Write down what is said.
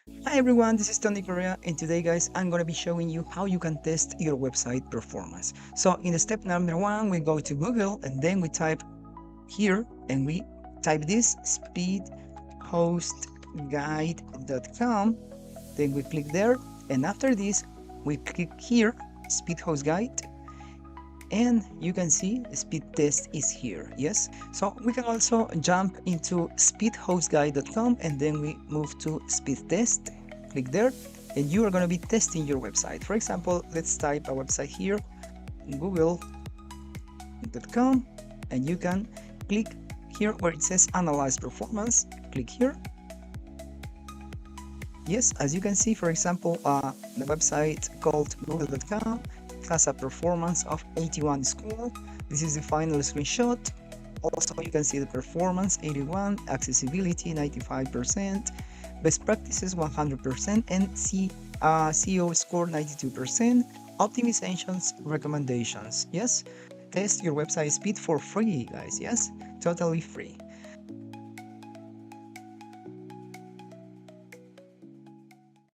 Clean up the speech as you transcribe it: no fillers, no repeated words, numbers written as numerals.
Hi everyone, this is Tony Correa, and today guys I'm gonna be showing you how you can test your website performance. So in the step number one, we go to Google and then we type here and we type this speedhostguide.com. Then we click there, and after this we click here speed host guide, and you can see the speed test is here. Yes, so we can also jump into speedhostguide.com and then we move to speed test. Click there and you are going to be testing your website. For example, let's type a website here, google.com, and you can click here where it says analyze performance. Click here. Yes, as you can see, for example, the website called google.com has a performance of 81 score. This is the final screenshot. Also, you can see the performance 81, accessibility 95%, best practices 100%, and SEO score 92%, optimizations recommendations. Yes, test your website speed for free, guys. Yes, totally free.